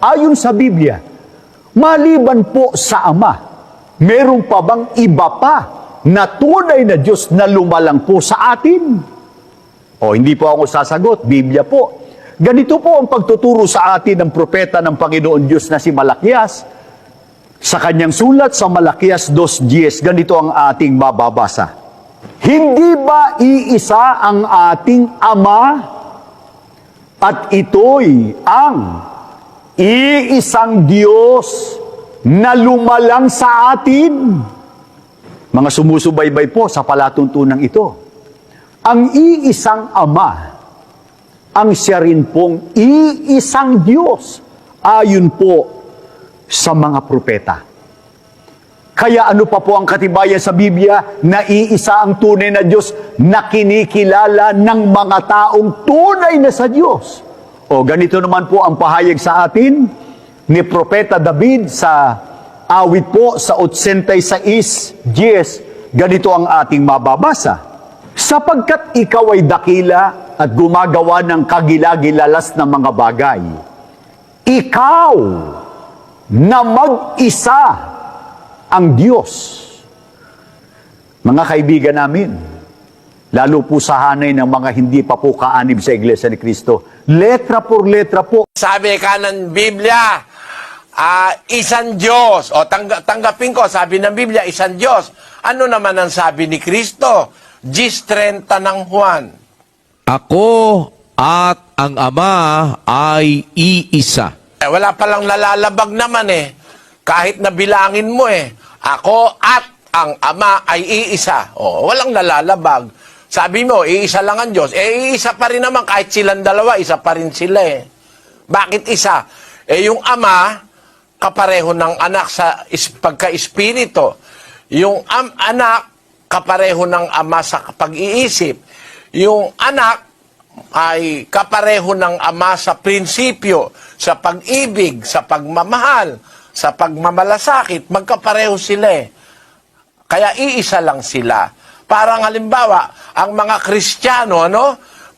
Ayon sa Biblia, maliban po sa Ama, meron pa bang iba pa na tunay na Diyos na lumalang po sa atin? O, hindi po ako sasagot, Biblia po. Ganito po ang pagtuturo sa atin ng propeta ng Panginoon Diyos na si Malakias. Sa kanyang sulat sa Malakias 2:10, ganito ang ating mababasa. Hindi ba iisa ang ating Ama? At ito'y ang iisang Diyos na lumalang sa atin. Mga sumusubaybay po sa palatuntunang ito. Ang iisang Ama, ang siya rin pong iisang Diyos, ayon po sa mga propeta. Kaya ano pa po ang katibayan sa Biblia na iisa ang tunay na Diyos na kinikilala ng mga taong tunay na sa Diyos? O ganito naman po ang pahayag sa atin ni Propeta David sa awit po sa 86:10. Ganito ang ating mababasa. Sapagkat ikaw ay dakila at gumagawa ng kagilagilalas ng mga bagay, ikaw na mag-isa ang Diyos. Mga kaibigan namin, lalo po sa hanay ng mga hindi pa po kaanib sa Iglesia ni Cristo, letra por letra po. Sabi ka ng Biblia, isang Diyos. O tanggapin ko, sabi ng Biblia, isang Diyos. Ano naman ang sabi ni Kristo? Gis 30 ng Juan. Ako at ang Ama ay iisa. Wala palang nalalabag naman eh. Kahit nabilangin mo eh. Ako at ang Ama ay iisa. O, walang nalalabag. Sabi mo, iisa lang ang Diyos. Iisa pa rin naman. Kahit silang dalawa, isa pa rin sila eh. Bakit isa? Yung Ama, kapareho ng anak sa pagka-espirito. Yung anak, kapareho ng Ama sa pag-iisip. Yung anak ay kapareho ng Ama sa prinsipyo, sa pag-ibig, sa pagmamahal, sa pagmamalasakit. Magkapareho sila eh. Kaya iisa lang sila. Parang halimbawa, ang mga Kristiyano,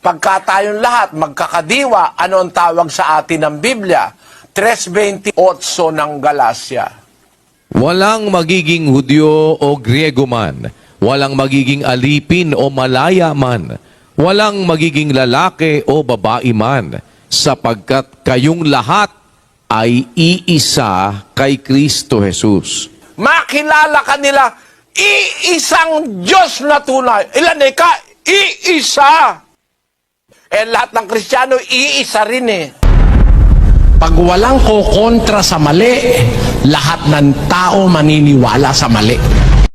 pagka tayong lahat magkakadiwa, ano ang tawag sa atin ng Biblia? 3:28 ng Galacia. Walang magiging Hudyo o Griego man, walang magiging alipin o malaya man, walang magiging lalaki o babae man, sapagkat kayong lahat ay iisa kay Kristo Jesus. Makilala ka nila, iisang Diyos na tunay. Ilan ka? Iisa. Lahat ng Kristiyano, iisa rin eh. Pag walang kokontra sa mali, lahat ng tao maniniwala sa mali.